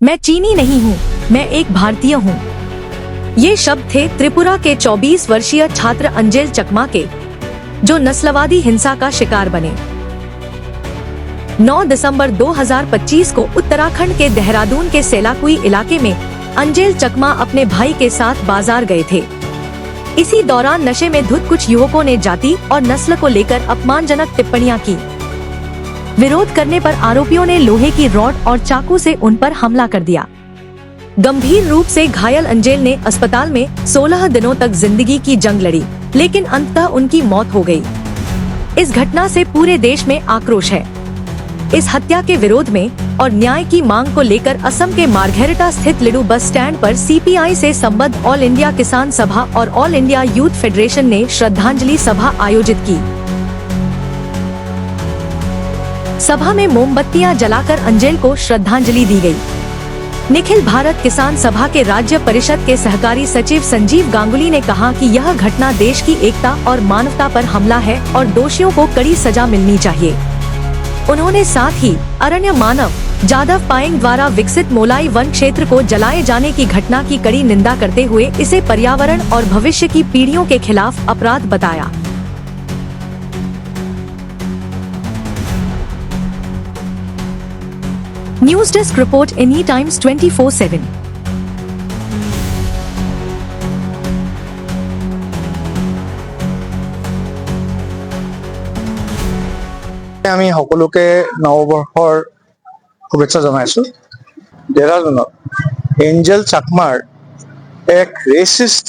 मैं चीनी नहीं हूँ, मैं एक भारतीय हूँ। ये शब्द थे त्रिपुरा के 24 वर्षीय छात्र अंजेल चकमा के, जो नस्लवादी हिंसा का शिकार बने। 9 दिसंबर 2025 को उत्तराखंड के देहरादून के सेलाकुई इलाके में अंजेल चकमा अपने भाई के साथ बाजार गए थे। इसी दौरान नशे में धुत कुछ युवकों ने जाति और नस्ल को लेकर अपमानजनक टिप्पणियां की। विरोध करने पर आरोपियों ने लोहे की रॉड और चाकू से उन पर हमला कर दिया। गंभीर रूप से घायल अंजेल ने अस्पताल में 16 दिनों तक जिंदगी की जंग लड़ी, लेकिन अंततः उनकी मौत हो गई। इस घटना से पूरे देश में आक्रोश है। इस हत्या के विरोध में और न्याय की मांग को लेकर असम के मार्घेरिटा स्थित लिडू बस स्टैंड पर सीपीआई से संबद्ध ऑल इंडिया किसान सभा और ऑल इंडिया यूथ फेडरेशन ने श्रद्धांजलि सभा आयोजित की। सभा में मोमबत्तियां जलाकर अंजेल को श्रद्धांजलि दी गई। निखिल भारत किसान सभा के राज्य परिषद के सहकारी सचिव संजीव गांगुली ने कहा कि यह घटना देश की एकता और मानवता पर हमला है और दोषियों को कड़ी सजा मिलनी चाहिए। उन्होंने साथ ही अरण्य मानव जादव पायेंग द्वारा विकसित मोलाई वन क्षेत्र को जलाए जाने की घटना की कड़ी निंदा करते हुए इसे पर्यावरण और भविष्य की पीढ़ियों के खिलाफ अपराध बताया। News desk report any times 24/7। আমি সকলোকে নৱবৰ্ষৰ শুভেচ্ছা জনাইছো। দেহৰাদুনত এঞ্জেল চাকমাৰ এক ৰেচিষ্ট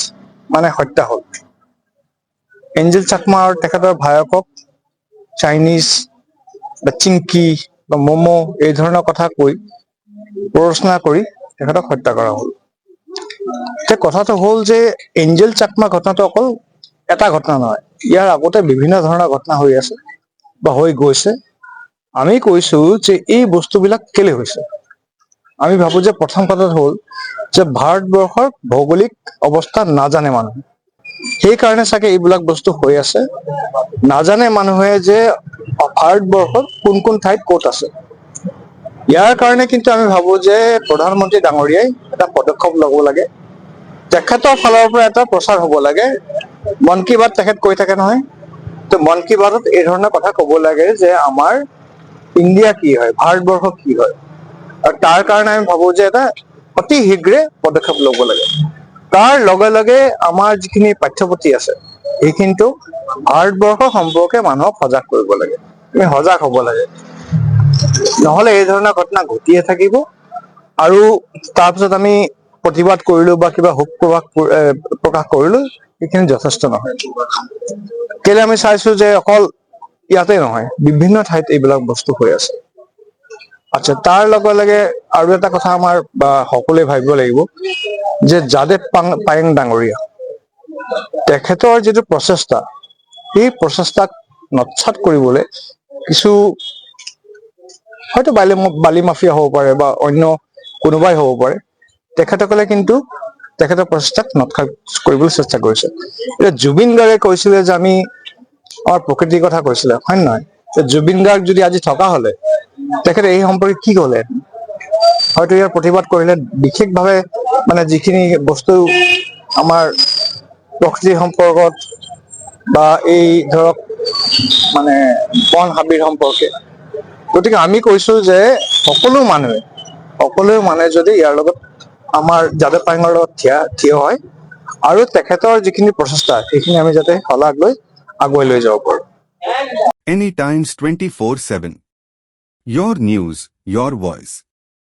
হত্যা হ'ল। এঞ্জেল চাকমাৰ তেখেতৰ ভায়কক চাইনিজ বা চিংকি বা মমো এই ধৰণৰ কথা কৈ প্ৰৰোচনা কৰি তেখেতক হত্যা কৰা হ'ল। এতিয়া কথাটো হ'ল যে এঞ্জেল চাকমা ঘটনাটো অকল এটা ঘটনা নহয়, ইয়াৰ আগতে বিভিন্ন ধৰণৰ ঘটনা হৈ আছে বা হৈ গৈছে। আমি কৈছো যে এই বস্তুবিলাক কেলে হৈছে। আমি ভাবো যে প্ৰথম কথাটো হ'ল যে ভাৰতবৰ্ষৰ ভৌগোলিক অৱস্থা নাজানে মানুহে, সেইকাৰণে চাগে এইবিলাক বস্তু হৈ আছে। নাজানে মানুহে যে ভাৰতবৰ্ষৰ কোন কোন ঠাইত ক'ত আছে। ইয়াৰ কাৰণে কিন্তু আমি ভাবো যে প্ৰধানমন্ত্ৰী ডাঙৰীয়াই এটা পদক্ষেপ ল'ব লাগে। তেখেতৰ ফালৰ পৰা এটা প্ৰচাৰ হ'ব লাগে। মন কী বাত তেখেত কৈ থাকে নহয়, তো মন কী বাতত এই ধৰণৰ কথা ক'ব লাগে যে আমাৰ ইণ্ডিয়া কি হয়, ভাৰতবৰ্ষ কি হয়। আৰু তাৰ কাৰণে আমি ভাবো যে এটা অতি শীঘ্ৰে পদক্ষেপ ল'ব লাগে। তাৰ লগে লগে আমাৰ যিখিনি পাঠ্যপুথি আছে সেইখিনিতো ভাৰতবৰ্ষ সম্পৰ্কে মানুহক সজাগ কৰিব লাগে। আমি সজাগ হ'ব লাগে, নহ'লে এই ধৰণৰ ঘটনা ঘটিয়ে থাকিব। আৰু তাৰপিছত আমি প্ৰতিবাদ কৰিলো বা কিবা শোক প্ৰকাশ কৰিলো, সেইখিনি যথেষ্ট নহয়। কেলে আমি চাইছো যে অকল ইয়াতে নহয়, বিভিন্ন ঠাইত এইবিলাক বস্তু হৈ আছে। আচ্ছা, তাৰ লগে লগে আৰু এটা কথা আমাৰ সকলোৱে ভাবিব লাগিব যে যাদৱ পায়েং ডাঙৰীয়া তেখেতৰ যিটো প্ৰচেষ্টা, সেই প্ৰচেষ্টাক নৎসাত কৰিবলৈ কিছু হয়তো বালি মাফিয়া হ'ব পাৰে বা অন্য কোনোবাই হ'ব পাৰে, তেখেতসকলে কিন্তু তেখেতৰ প্ৰচেষ্টাক নৎসাত কৰিবলৈ চেষ্টা কৰিছে। এতিয়া জুবিন গাৰ্গে কৈছিলে যে আমি আমাৰ প্ৰকৃতিৰ কথা কৈছিলে, হয় নে নহয়? জুবিন গাৰ্গ যদি আজি থকা হলে তেখেতে এই সম্পৰ্কে কি ক'লে, হয়তো ইয়াৰ প্ৰতিবাদ কৰিলে। বিশেষভাৱে যিখিনি বস্তু আমাৰ প্ৰকৃতিৰ সম্পৰ্কত বা এই ধৰক বন হাবিৰ সম্পৰ্কে। গতিকে আমি কৈছো যে সকলো মানুহে যদি ইয়াৰ লগত আমাৰ যাদৱ পায়েঙৰ লগত থিয় হয় আৰু তেখেতৰ যিখিনি প্ৰচেষ্টা সেইখিনি আমি যাতে শলাগ লৈ আগুৱাই লৈ যাব পাৰো। Any Times 24/7. Your news, your voice.